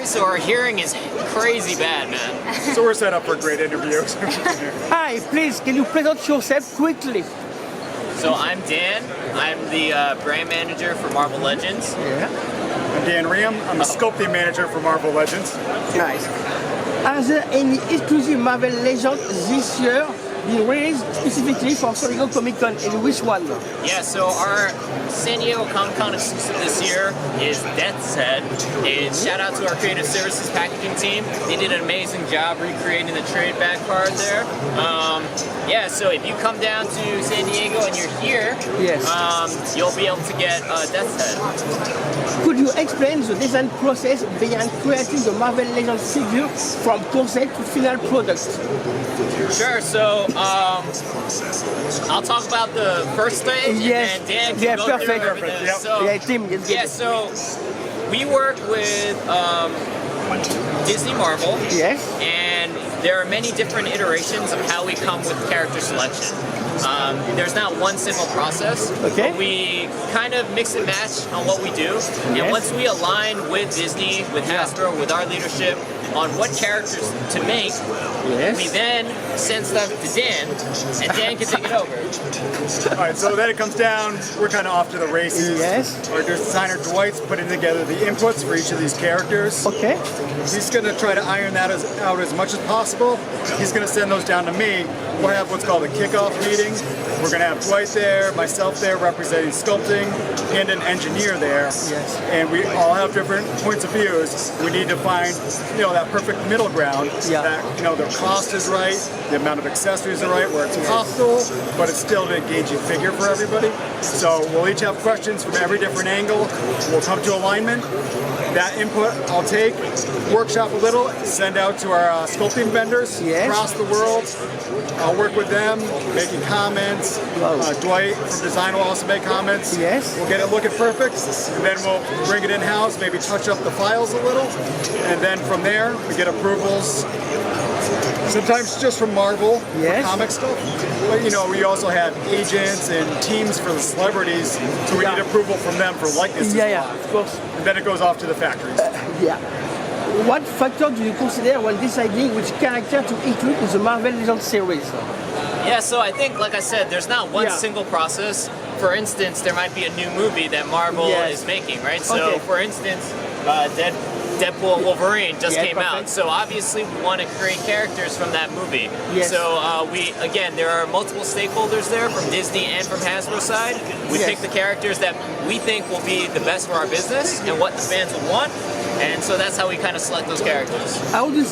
sorry, so our hearing is crazy bad, man. So we're set up for a great interview. Hi, please, can you present yourself quickly? So I'm Dan. I'm the brand manager for Marvel Legends. Yeah. I'm Dan Rheaume. I'm the sculpting manager for Marvel Legends. Nice. Are there any exclusive Marvel Legends this year being released specifically for San Diego Comic Con, and which one? Yeah, so our San Diego Comic Con exclusive this year is Death's Head. And shout out to our creative services packaging team. They did an amazing job recreating the trade back card there. Yeah, so if you come down to San Diego and you're here, Yes. you'll be able to get Death's Head. Could you explain the design process behind creating the Marvel Legends figure from concept to final product? Sure, so I'll talk about the first stage, Yes. and Dan can Yeah, go perfect. through everything. Yep. So, Yeah, Tim, let's get yeah, it. so we work with Disney Marvel, Yes. and there are many different iterations of how we come with character selection. There's not one simple process. Okay. But we kind of mix and match on what we do, and Yes. once we align with Disney, with Hasbro, with our leadership on what characters to make, Yes. we then send stuff to Dan, and Dan can take it over. All right, so then it comes down. We're kind of off to the races. Yes. Our designer Dwight's putting together the inputs for each of these characters. Okay. He's going to try to iron that out as much as possible. He's going to send those down to me. We'll have what's called a kickoff meeting. We're going to have Dwight there, myself there representing sculpting, and an engineer there. Yes. And we all have different points of views. We need to find, that perfect middle ground. Yeah. That, the cost is right, the amount of accessories are right, where it's possible, but it's still an engaging figure for everybody. So we'll each have questions from every different angle. We'll come to alignment. That input I'll take, workshop a little, send out to our sculpting vendors Yes. across the world. I'll work with them, making comments. Dwight from design will also make comments. Yes. We'll get it looking perfect, and then we'll bring it in-house, maybe touch up the files a little, and then from there we get approvals. Sometimes just from Marvel, Yes. for comic stuff. But we also have agents and teams for the celebrities, so we Yeah. need approval from them for likeness. Yeah, of course. And then it goes off to the factories. Yeah. What factor do you consider when deciding which character to include in the Marvel Legends series? Yeah, so I think, like I said, there's not one Yeah. single process. For instance, there might be a new movie that Marvel Yes. is making, right? So, Okay. for instance, Deadpool and Wolverine just Yeah, came out. perfect. So obviously we want to create characters from that movie. Yes. So there are multiple stakeholders there from Disney and from Hasbro side. We Yes. pick the characters that we think will be the best for our business and what the fans would want. And so that's how we kind of select those characters. How do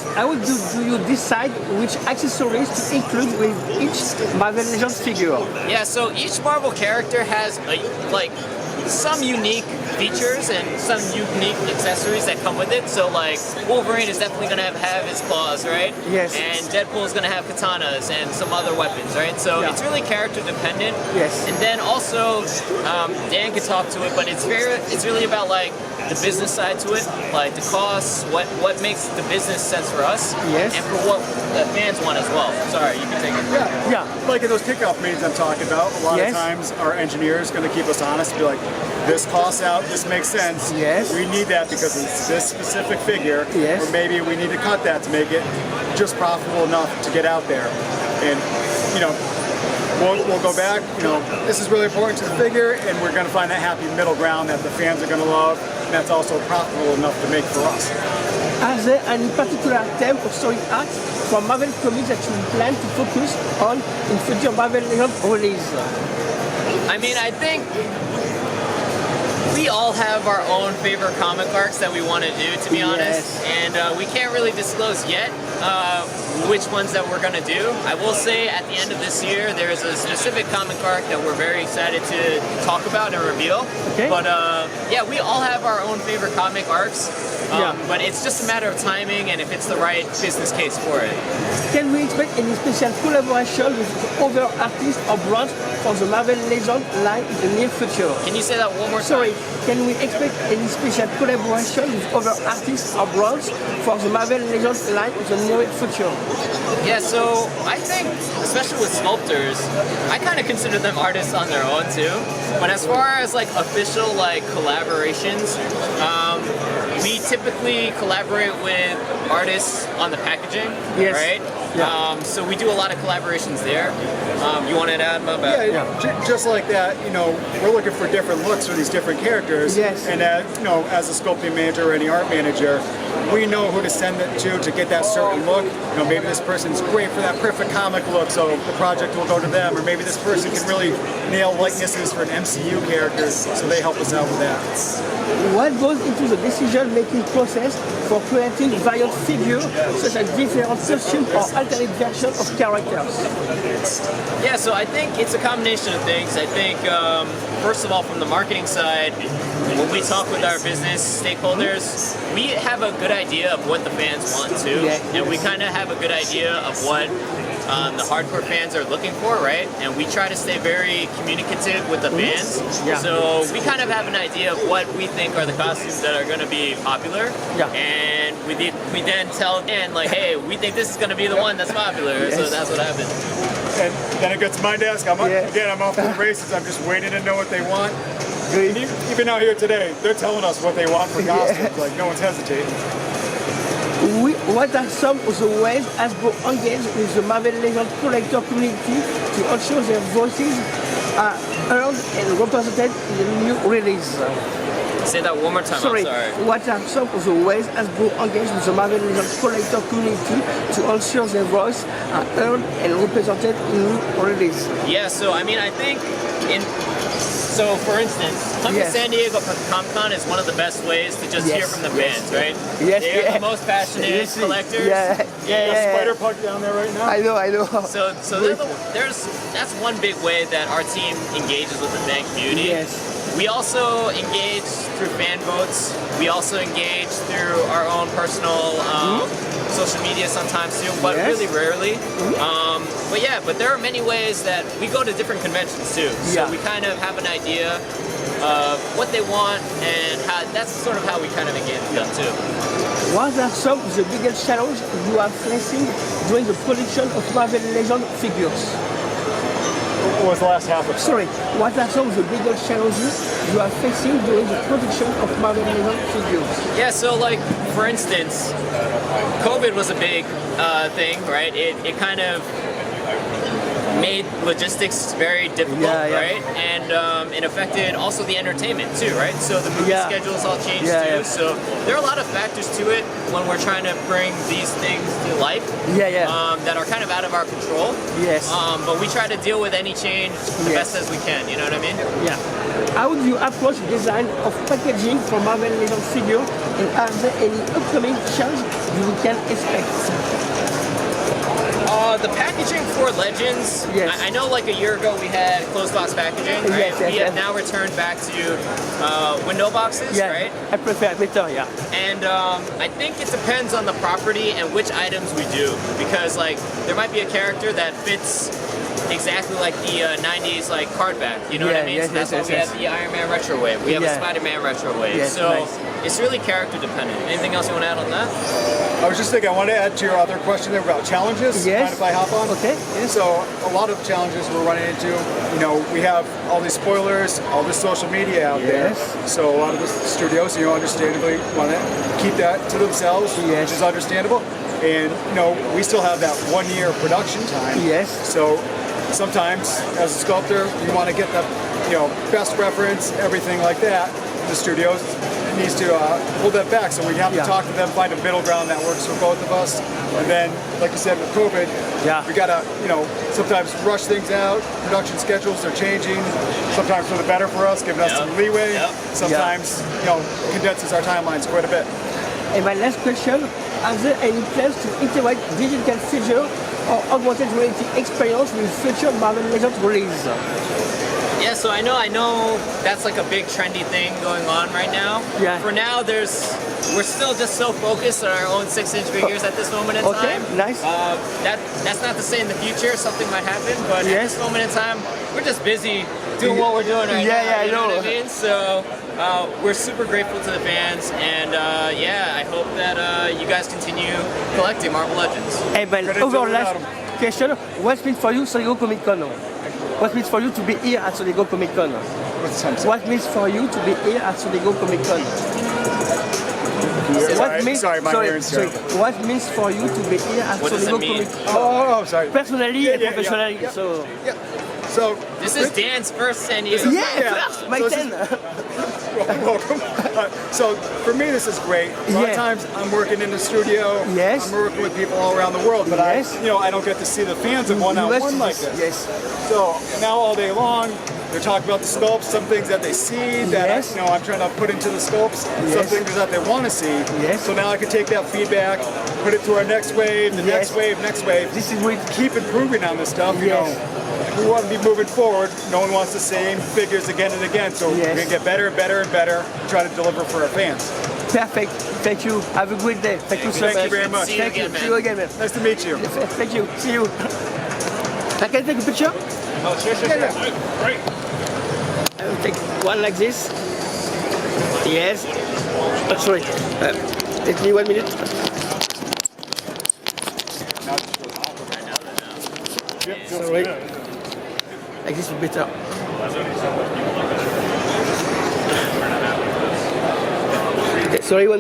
you decide which accessories to include with each Marvel Legends figure? Yeah, so each Marvel character has some unique features and some unique accessories that come with it. So Wolverine is definitely going to have his claws, right? Yes. And Deadpool is going to have katanas and some other weapons, right? So Yeah. it's really character dependent. Yes. And then also, Dan can talk to it, but it's really about the business side to it, like the costs, what makes the business sense for us, Yes. and for what the fans want as well. Sorry, you can take it. Yeah. Like in those kickoff meetings I'm talking about, a lot Yes. of times our engineer is going to keep us honest and be like, this costs out, this makes sense. Yes. We need that because it's this specific figure. Yes. Or maybe we need to cut that to make it just profitable enough to get out there. And, we'll go back, this is really important to the figure, and we're going to find that happy middle ground that the fans are going to love, and that's also profitable enough to make for us. Are there any particular theme or story arcs from Marvel Comics that you plan to focus on in future Marvel Legends release? I mean, I think we all have our own favorite comic arcs that we want to do, to be honest, and we can't really disclose yet which ones that we're going to do. I will say at the end of this year, there is a specific comic arc that we're very excited to talk about and reveal. Okay. But yeah, we all have our own favorite comic arcs, Yeah. but it's just a matter of timing and if it's the right business case for it. Can we expect any special collaboration with other artists or brands for the Marvel Legends line in the near future? Can you say that one more time? Sorry, can we expect any special collaboration with other artists or brands for the Marvel Legends line in the near future? Yeah, so I think, especially with sculptors, I kind of consider them artists on their own too. But as far as official collaborations, we typically collaborate with artists on the packaging, Yes. right? Yeah. So we do a lot of collaborations there. You want to add about that? Just like that, we're looking for different looks for these different characters. Yes. And as a sculpting manager or any art manager, we know who to send it to get that certain look. Maybe this person's great for that perfect comic look, so the project will go to them. Or maybe this person can really nail likenesses for an MCU character, so they help us out with that. What goes into the decision-making process for creating variant figures, such as different costumes or alternate versions of characters? Yeah, so I think it's a combination of things. I think, first of all, from the marketing side, when we talk with our business stakeholders, we have a good idea of what the fans want too, and we kind of have a good idea of what the hardcore fans are looking for, right? And we try to stay very communicative with the fans. Yeah. So we kind of have an idea of what we think are the costumes that are going to be popular. Yeah. And we then tell Dan, like, hey, we think this is going to be the one that's popular. So that's what happened. And then it gets to my desk. I'm off to the races. I'm just waiting to know what they want. And even out here today, they're telling us what they want for costumes. Like, no one's hesitating. What are some of the ways Hasbro engage with the Marvel Legends collector community to ensure their voices are heard and represented in the new release? Say that one more time, Sorry, I'm sorry. what are some of the ways Hasbro engage with the Marvel Legends collector community to ensure their voice are heard and represented in the new release? Yeah, so I mean, I think so for instance, coming to San Diego Comic-Con is one of the best ways to just hear from the fans, right? Yes, They're the most passionate collectors. Spider-Punk down there right now. I know. So that's one big way that our team engages with the fan community. Yes. We also engage through fan votes. We also engage through our own personal social media sometimes too, but really rarely. But there are many ways that we go to different conventions too. So we kind of have an idea of what they want, and that's sort of how we kind of engage with them too. What are some of the biggest challenges you are facing during the production of Marvel Legends figures? What was the last half of it? Sorry, what are some of the biggest challenges you are facing during the production of Marvel Legends figures? Yeah, so like, for instance, COVID was a big thing, right? It kind of made logistics very difficult, right? And it affected also the entertainment too, right? So the movie schedules all changed too. So there are a lot of factors to it when we're trying to bring these things to life that are kind of out of our control. Yes. But we try to deal with any change the best as we can, you know what I mean? Yeah. How do you approach the design of packaging for Marvel Legends figure, and are there any upcoming changes you can expect? The packaging for Legends, I know like a year ago we had closed box packaging, right? We have now returned back to window boxes, right? I prefer better, And I think it depends on the property and which items we do, because like there might be a character that fits exactly like the 90s like card back, you know what I mean? So that's why we have the Iron Man retro wave, we have a Spider-Man retro wave, so it's really character dependent. Anything else you want to add on that? I was just thinking, I wanted to add to your other question there about challenges. Yes. Mind if I hop on? Okay. So a lot of challenges we're running into, we have all these spoilers, all this social media out there. So a lot of the studios, understandably want to keep that to themselves, which is understandable. And, we still have that 1 year production time. Yes. So sometimes as a sculptor, you want to get the, best reference, everything like that. The studios needs to hold that back, so we have to talk to them, find a middle ground that works for both of us. And then, like you said, with COVID, we gotta, sometimes rush things out. Production schedules are changing. Sometimes for the better for us, giving us some leeway. Sometimes, condenses our timelines quite a bit. And my last question: are there any plans to integrate digital figure or augmented reality experience with future Marvel Legends release? Yeah, so I know that's like a big trendy thing going on right now. For now, we're still just so focused on our own 6-inch figures at this moment in time. Nice. That's not to say in the future something might happen, but at this moment in time, we're just busy doing what we're doing right now. You know what I mean? So we're super grateful to the fans, and I hope that you guys continue collecting Marvel Legends. Hey, my last question: what's meant for you San Diego Comic Con? What means for you to be here at San Diego Comic Con? What's the time? What means for you to be here at San Diego Comic Con? What means for you to be here at What does it Sonigo mean? Comic? Sorry. Personally and professionally. So So This is Dan's first 10 years. first, my So 10. welcome. So for me, this is great. A lot of times I'm working in the studio. Yes. I'm working with people all around the world, but Yes. I don't get to see the fans in one-on-one like this. Yes. So now all day long, they're talking about the sculpts, some things that they see that Yes. I'm trying to put into the sculpts, some things that they want to see. Yes. So now I can take that feedback, put it to our next wave, the next wave, next wave. This is great. Keep improving on this stuff. Yes. We want to be moving forward. No one wants the same figures again and again. So we're going to get better and better and better, try to deliver for our fans. Perfect. Thank you. Have a great day. Thank you so much. Thank you very much. See you Thank you. again, man. See you again, man. Nice to meet you. Thank you. See you. I can take a picture? Oh, sure. Great. I will take one like this. Yes. Sorry. Take me 1 minute. Sorry. Like this is better. Okay, sorry.